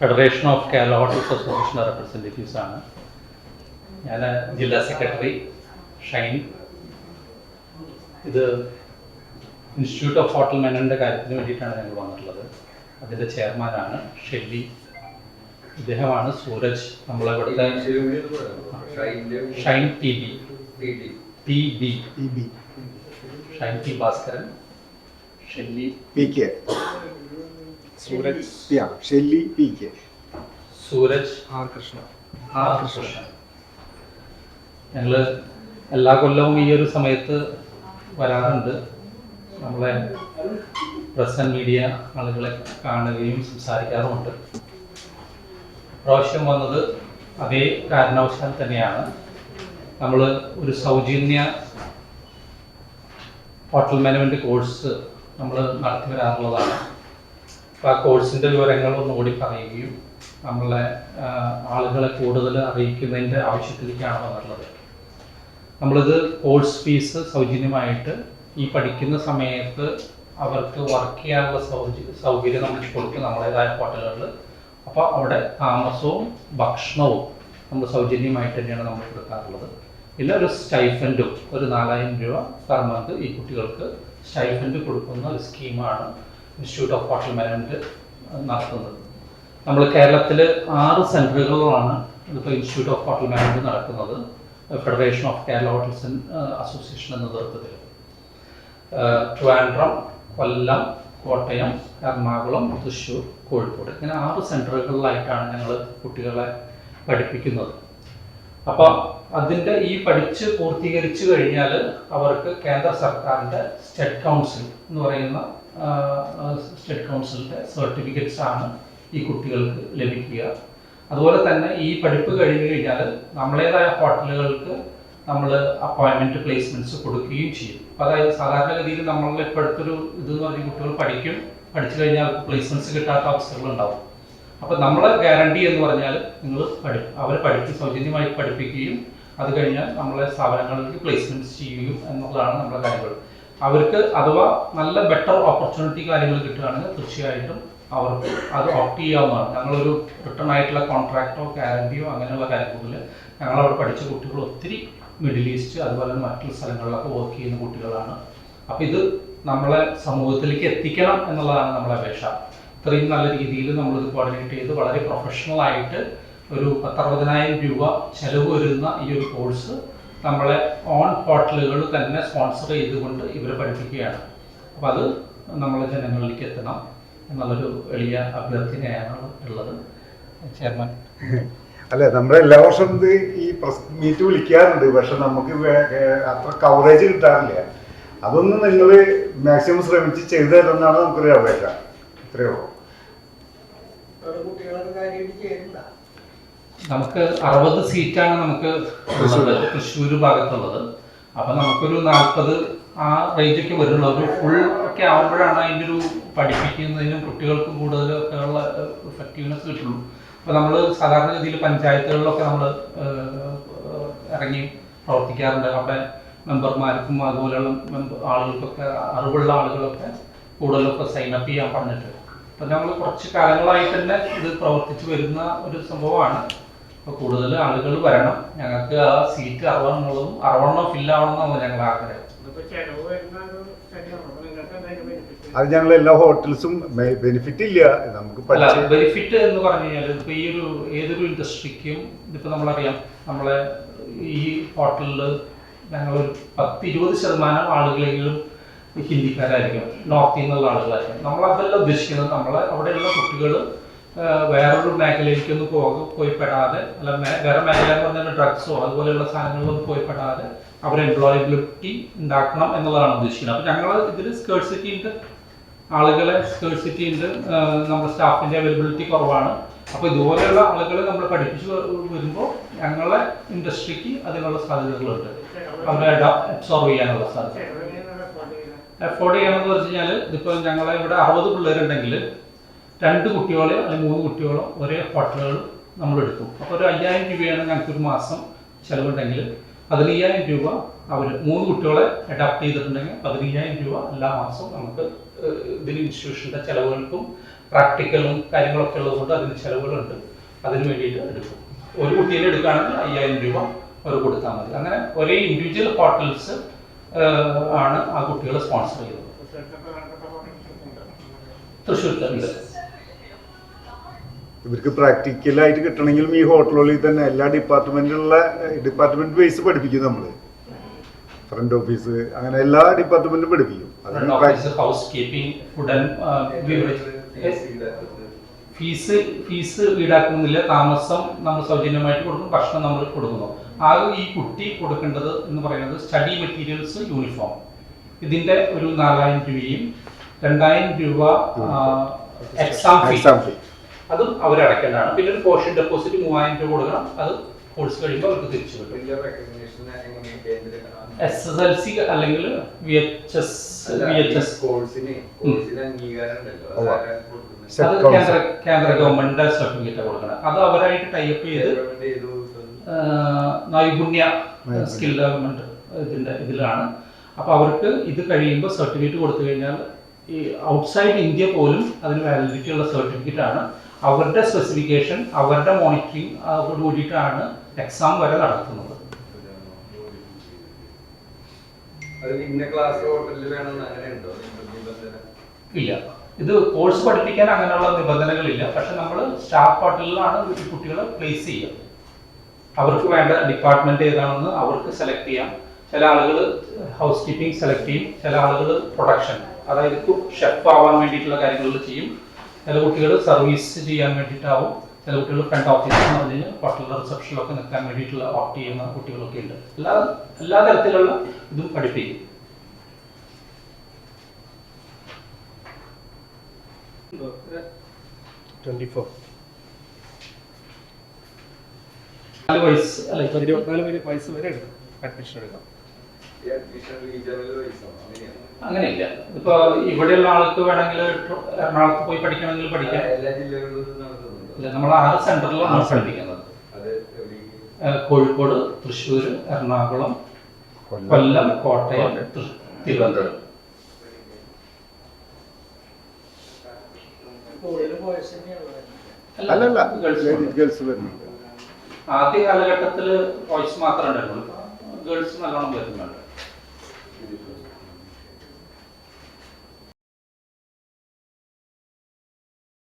Federation of Kerala hotels അസോസിയേഷൻ്റെ representatives ആണ്. ഞാൻ ജില്ലാ സെക്രട്ടറി ഷൈൻ. ഇത് ഇൻസ്റ്റിറ്റ്യൂട്ട് ഓഫ് ഹോട്ടൽ മാനേജ്മെൻറ്റിൻ്റെ കാര്യത്തിന് വേണ്ടിയിട്ടാണ് ഞങ്ങൾ വന്നിട്ടുള്ളത്. അതിൻ്റെ ചെയർമാനാണ് ഷെല്ലി. ഇദ്ദേഹമാണ് സൂരജ്, നമ്മളിവിടുത്തെ Shine T B Shine T Bhaskaran, Shelly P K, Sooraj Shelly P K, Sooraj R Krishna. ഞങ്ങൾ എല്ലാ കൊല്ലവും ഈ ഒരു സമയത്ത് വരാറുണ്ട്. നമ്മളെ പ്രസ് ആൻഡ് മീഡിയ ആളുകളെ കാണുകയും സംസാരിക്കാറുമുണ്ട്. പ്രാവശ്യം വന്നത് അതേ കാരണവശാൽ തന്നെയാണ്. നമ്മൾ ഒരു സൗജന്യ ഹോട്ടൽ മാനേജ്മെൻറ്റ് കോഴ്സ് നമ്മൾ നടത്തി വരാറുള്ളതാണ്. അപ്പോൾ ആ കോഴ്സിൻ്റെ വിവരങ്ങൾ ഒന്നുകൂടി പറയുകയും നമ്മളെ ആളുകളെ കൂടുതൽ അറിയിക്കുന്നതിൻ്റെ ആവശ്യത്തിലേക്കാണ് വന്നിട്ടുള്ളത്. നമ്മളിത് കോഴ്സ് ഫീസ് സൗജന്യമായിട്ട് ഈ പഠിക്കുന്ന സമയത്ത് അവർക്ക് വർക്ക് ചെയ്യാനുള്ള സൗകര്യം നമ്മൾ കൊടുക്കും നമ്മുടേതായ ഹോട്ടലുകളിൽ. അപ്പോൾ അവിടെ താമസവും ഭക്ഷണവും നമ്മൾ സൗജന്യമായിട്ട് തന്നെയാണ് നമ്മൾ കൊടുക്കാറുള്ളത്. ഇല്ല, ഒരു സ്റ്റൈഫൻഡും ഒരു 4000 രൂപ പെർ മന്ത് ഈ കുട്ടികൾക്ക് സ്റ്റൈഫൻഡ് കൊടുക്കുന്ന ഒരു സ്കീമാണ് ഇൻസ്റ്റിറ്റ്യൂട്ട് ഓഫ് ഹോട്ടൽ മാനേജ്മെൻറ്റ് നടത്തുന്നത്. നമ്മൾ കേരളത്തിൽ 6 സെൻറ്ററുകളിലാണ് ഇതിപ്പോൾ ഇൻസ്റ്റിറ്റ്യൂട്ട് ഓഫ് ഹോട്ടൽ മാനേജ്മെൻറ്റ് നടക്കുന്നത്. Federation of Kerala hotels association എന്ന നേതൃത്വത്തിൽ ട്രിവാൻഡ്രം, കൊല്ലം, കോട്ടയം, എറണാകുളം, തൃശ്ശൂർ, കോഴിക്കോട്, ഇങ്ങനെ 6 സെൻറ്ററുകളിലായിട്ടാണ് ഞങ്ങൾ കുട്ടികളെ പഠിപ്പിക്കുന്നത്. അപ്പോൾ അതിൻ്റെ ഈ പഠിച്ച് പൂർത്തീകരിച്ചു കഴിഞ്ഞാൽ അവർക്ക് കേന്ദ്ര സർക്കാരിൻ്റെ സ്റ്റേറ്റ് കൗൺസിൽ എന്ന് പറയുന്ന സ്റ്റേറ്റ് കൗൺസിലിൻ്റെ സർട്ടിഫിക്കറ്റ്സ് ആണ് ഈ കുട്ടികൾക്ക് ലഭിക്കുക. അതുപോലെ തന്നെ ഈ പഠിപ്പ് കഴിഞ്ഞു കഴിഞ്ഞാൽ നമ്മളേതായ ഹോട്ടലുകൾക്ക് നമ്മൾ അപ്പോയിൻമെൻറ്റ് പ്ലേസ്മെൻറ്റ്സ് കൊടുക്കുകയും ചെയ്യും. അതായത് സാധാരണഗതിയിൽ നമ്മളുടെ ഇപ്പോഴത്തൊരു ഇതെന്ന് പറഞ്ഞാൽ കുട്ടികൾ പഠിച്ചു കഴിഞ്ഞാൽ പ്ലേസ്മെൻറ്റ്സ് കിട്ടാത്ത അവസ്ഥകളുണ്ടാവും. അപ്പോൾ നമ്മളെ ഗ്യാരണ്ടി എന്ന് പറഞ്ഞാൽ നിങ്ങൾ അവരെ സൗജന്യമായി പഠിപ്പിക്കുകയും അത് കഴിഞ്ഞാൽ നമ്മളെ സ്ഥാപനങ്ങളിലേക്ക് പ്ലേസ്മെൻറ്റ്സ് ചെയ്യുകയും എന്നുള്ളതാണ് നമ്മുടെ കാര്യങ്ങൾ. അവർക്ക് അഥവാ നല്ല ബെറ്റർ ഓപ്പർച്യൂണിറ്റി കാര്യങ്ങൾ കിട്ടുകയാണെങ്കിൽ തീർച്ചയായിട്ടും അവർക്ക് അത് ഓപ്റ്റ് ചെയ്യാവുന്നതാണ്. ഞങ്ങളൊരു റിട്ടേൺ ആയിട്ടുള്ള കോൺട്രാക്റ്റോ ഗ്യാരണ്ടിയോ അങ്ങനെയുള്ള കാര്യങ്ങളിൽ ഞങ്ങളവിടെ പഠിച്ച കുട്ടികൾ ഒത്തിരി മിഡിൽ ഈസ്റ്റ് അതുപോലെ തന്നെ മറ്റുള്ള സ്ഥലങ്ങളിലൊക്കെ വർക്ക് ചെയ്യുന്ന കുട്ടികളാണ്. അപ്പോൾ ഇത് നമ്മളെ സമൂഹത്തിലേക്ക് എത്തിക്കണം എന്നുള്ളതാണ് നമ്മളെ അപേക്ഷ. ഇത്രയും നല്ല രീതിയിൽ നമ്മളിത് കോർഡിനേറ്റ് ചെയ്ത് വളരെ പ്രൊഫഷണലായിട്ട് ഒരു 10-60,000 രൂപ ചിലവ് വരുന്ന ഈ ഒരു കോഴ്സ് നമ്മളെ ഓൺ ഹോട്ടലുകൾ തന്നെ സ്പോൺസർ ചെയ്തുകൊണ്ട് ഇവരെ പഠിപ്പിക്കുകയാണ്. അപ്പോൾ അത് നമ്മളെ ജനങ്ങളിലേക്ക് എത്തണം എന്നുള്ളൊരു എളിയ അഭ്യർത്ഥനയാണ് ഉള്ളത്. ചെയർമാൻ അല്ലെ, നമ്മൾ എല്ലാ വർഷവും ഇത് ഈ പ്രസ് മീറ്റ് വിളിക്കാറുണ്ട്, പക്ഷെ നമുക്ക് അത്ര കവറേജ് കിട്ടാറില്ല. അതൊന്നും നിങ്ങൾ മാക്സിമം ശ്രമിച്ച് ചെയ്തു തരുമെന്നാണ് നമുക്കൊരു അപേക്ഷ. ഇത്രയേ ഉള്ളൂ. നമുക്ക് 60 സീറ്റാണ് നമുക്ക് തൃശ്ശൂർ ഭാഗത്തുള്ളത്. അപ്പം നമുക്കൊരു 40 ആ റേഞ്ചൊക്കെ വരുള്ളൂ. ഒരു ഫുൾ ഒക്കെ ആകുമ്പോഴാണ് അതിൻ്റെ ഒരു പഠിപ്പിക്കുന്നതിനും കുട്ടികൾക്ക് കൂടുതലൊക്കെ ഉള്ള എഫക്റ്റീവ്നെസ് കിട്ടുള്ളൂ. അപ്പോൾ നമ്മൾ സാധാരണഗതിയിൽ പഞ്ചായത്തുകളിലൊക്കെ നമ്മൾ ഇറങ്ങി പ്രവർത്തിക്കാറുണ്ട്. അവിടെ മെമ്പർമാർക്കും അതുപോലെയുള്ള ആളുകൾക്കൊക്കെ അറിവുള്ള ആളുകളൊക്കെ കൂടുതലൊക്കെ സൈനപ്പ് ചെയ്യാൻ പറഞ്ഞിട്ട്. അപ്പം നമ്മൾ കുറച്ച് കാലങ്ങളായിട്ട് തന്നെ ഇത് പ്രവർത്തിച്ചു വരുന്ന ഒരു സംഭവമാണ്. അപ്പോൾ കൂടുതൽ ആളുകൾ വരണം. ഞങ്ങൾക്ക് ആ സീറ്റ് 60 ഫില്ലാവണമെന്നാണ് ഞങ്ങൾ ആഗ്രഹം. അത് ഞങ്ങൾ എല്ലാ ഹോട്ടൽസും ബെനിഫിറ്റ് ഇല്ല. നമുക്ക് ബെനിഫിറ്റ് എന്ന് പറഞ്ഞു കഴിഞ്ഞാൽ ഇപ്പോൾ ഈ ഒരു ഏതൊരു ഇൻഡസ്ട്രിക്കും ഇതിപ്പോൾ നമ്മളറിയാം, നമ്മളെ ഈ ഹോട്ടലിൽ ഞങ്ങളൊരു 10-20% ആളുകളെങ്കിലും ഹിന്ദിക്കാരായിരിക്കും, നോർത്തിൽ നിന്നുള്ള ആളുകളായിരിക്കും. നമ്മളതല്ല ഉദ്ദേശിക്കുന്നത്. നമ്മളെ അവിടെയുള്ള കുട്ടികൾ വേറൊരു മേഖലയിലേക്കൊന്നും പോയിപ്പെടാതെ, അല്ല വേറെ മേഖല എന്ന് പറഞ്ഞാൽ ഡ്രഗ്സോ അതുപോലെയുള്ള സാധനങ്ങളിലൊന്നും പോയിപ്പെടാതെ അവരെ എംപ്ലോയബിലിറ്റി ഉണ്ടാക്കണം എന്നുള്ളതാണ് ഉദ്ദേശിക്കുന്നത്. അപ്പോൾ ഞങ്ങൾ ഇതിൽ സ്കേർസിറ്റി ഉണ്ട്, ആളുകളെ സ്കേർസിറ്റി ഉണ്ട്, നമ്മുടെ സ്റ്റാഫിൻ്റെ അവൈലബിലിറ്റി കുറവാണ്. അപ്പോൾ ഇതുപോലെയുള്ള ആളുകളെ നമ്മൾ പഠിപ്പിച്ച് വരുമ്പോൾ ഞങ്ങളെ ഇൻഡസ്ട്രിക്ക് അതിനുള്ള സാധ്യതകളുണ്ട്, അവരെ അബ്സോർവ് ചെയ്യാനുള്ള സാധ്യത. അഫോർഡ് ചെയ്യണമെന്ന് വെച്ച് കഴിഞ്ഞാൽ ഇതിപ്പോൾ ഞങ്ങളെ ഇവിടെ 60 പിള്ളേരുണ്ടെങ്കിൽ 2 കുട്ടികളോ അല്ലെങ്കിൽ 3 കുട്ടികളോ ഒരേ ഹോട്ടലുകൾ നമ്മൾ എടുക്കും. അപ്പോൾ ഒരു 5000 രൂപയാണ് ഞങ്ങൾക്കൊരു മാസം ചിലവുണ്ടെങ്കിൽ 15000 രൂപ അവർ 3 കുട്ടികളെ അഡാപ്റ്റ് ചെയ്തിട്ടുണ്ടെങ്കിൽ 15000 രൂപ എല്ലാ മാസവും നമുക്ക് ഇതിന് ഇൻസ്റ്റിറ്റ്യൂഷൻ്റെ ചിലവുകൾക്കും പ്രാക്ടിക്കലും കാര്യങ്ങളൊക്കെ ഉള്ളതുകൊണ്ട് അതിന് ചിലവുകളുണ്ട്. അതിന് വേണ്ടിയിട്ട് എടുക്കും. ഒരു കുട്ടീനെ എടുക്കുകയാണെങ്കിൽ 5000 രൂപ അവർ കൊടുത്താൽ മതി. അങ്ങനെ ഒരേ ഇൻഡിവിജ്വൽ ഹോട്ടൽസ് ആണ് ആ കുട്ടികളെ സ്പോൺസർ ചെയ്തത്. തൃശ്ശൂരിലുണ്ട്. ഇവർക്ക് പ്രാക്ടിക്കലായിട്ട് കിട്ടണമെങ്കിലും ഈ ഹോട്ടലുകളിൽ തന്നെ എല്ലാ ഡിപ്പാർട്ട്മെന്റ് ബേസ് പഠിപ്പിക്കും. നമ്മൾ ഫ്രണ്ട് ഓഫീസ് അങ്ങനെ എല്ലാ ഡിപ്പാർട്ട്മെന്റും പഠിപ്പിക്കും. ഹൗസ് കീപ്പിംഗ്, ഫുഡ് ഫീസ് ഈടാക്കുന്നില്ല. താമസം നമ്മൾ സൗജന്യമായിട്ട് കൊടുക്കും, ഭക്ഷണം നമ്മൾ കൊടുക്കുന്നു. ആകെ ഈ കുട്ടി കൊടുക്കേണ്ടത് എന്ന് പറയുന്നത് സ്റ്റഡി മെറ്റീരിയൽസ്, യൂണിഫോം. ഇതിന്റെ ഒരു 4000 രൂപയും 2000 രൂപ എക്സാം ഫീ അതും അവരടക്കേണ്ടതാണ്. പിന്നെ ഒരു പോർഷൻ ഡെപ്പോസിറ്റ് 3000 രൂപ കൊടുക്കണം. അത് കോഴ്സ് കഴിയുമ്പോൾ അവർക്ക് തിരിച്ചു കിട്ടും. SSLC അല്ലെങ്കിൽ VHS അത് കേന്ദ്ര ഗവൺമെന്റിന്റെ സർട്ടിഫിക്കറ്റ് കൊടുക്കണം. അത് അവരായിട്ട് ടൈപ്പ് ചെയ്ത് നൈപുണ്യ സ്കിൽ ഡെവലപ്മെന്റ് ഇതിലാണ്. അപ്പോൾ അവർക്ക് ഇത് കഴിയുമ്പോൾ സർട്ടിഫിക്കറ്റ് കൊടുത്തു കഴിഞ്ഞാൽ ഈ ഔട്ട്സൈഡ് ഇന്ത്യ പോലും അതിന് വാലിഡിറ്റി ഉള്ള സർട്ടിഫിക്കറ്റ് ആണ്. അവരുടെ സ്പെസിഫിക്കേഷൻ, അവരുടെ മോണിറ്ററിങ് അതോട് കൂടിയിട്ടാണ് എക്സാം വരെ നടത്തുന്നത്. ഇല്ല, ഇത് കോഴ്സ് പഠിപ്പിക്കാൻ അങ്ങനെയുള്ള നിബന്ധനകളില്ല. പക്ഷെ നമ്മൾ സ്റ്റാഫ് ഹോട്ടലിലാണ് കുട്ടികളെ പ്ലേസ് ചെയ്യുക. അവർക്ക് വേണ്ട ഡിപ്പാർട്ട്മെന്റ് ഏതാണെന്ന് അവർക്ക് സെലക്ട് ചെയ്യാം. ചില ആളുകൾ ഹൗസ് കീപ്പിംഗ് സെലക്ട് ചെയ്യും, ചില ആളുകൾ പ്രൊഡക്ഷൻ, അതായത് ഷെഫ് ആവാൻ വേണ്ടിയിട്ടുള്ള കാര്യങ്ങൾ ചെയ്യും. ചില കുട്ടികൾ സർവീസ് ചെയ്യാൻ വേണ്ടിയിട്ടാവും. ചില കുട്ടികൾ ഫ്രണ്ട് ഓഫീസ് എന്ന് പറഞ്ഞു കഴിഞ്ഞാൽ ഹോട്ടലിലെ റിസപ്ഷനിലൊക്കെ നിൽക്കാൻ വേണ്ടിയിട്ടുള്ള ഓപ്റ്റ് ചെയ്യുന്ന കുട്ടികളൊക്കെ ഉണ്ട്. എല്ലാ തരത്തിലുള്ള ഇതും പഠിപ്പിക്കും. വയസ്സ് വരെ അഡ്മിഷൻ എടുക്കാം. അങ്ങനെയില്ല. ഇപ്പൊ ഇവിടെയുള്ള ആൾക്ക് വേണമെങ്കിൽ എറണാകുളത്ത് പോയി പഠിക്കണമെങ്കിൽ പഠിക്കാം. നമ്മൾ 6 സെന്ററിലാണ് പഠിപ്പിക്കുന്നത്. കോഴിക്കോട്, തൃശ്ശൂർ, എറണാകുളം, കൊല്ലം, കോട്ടയം, തിരുവനന്തപുരം. ആദ്യ കാലഘട്ടത്തിൽ ബോയ്സ് മാത്രമേ ഉണ്ടായിരുന്നുള്ളൂ. ഗേൾസ് നല്ലോണം വരുന്നുണ്ട്.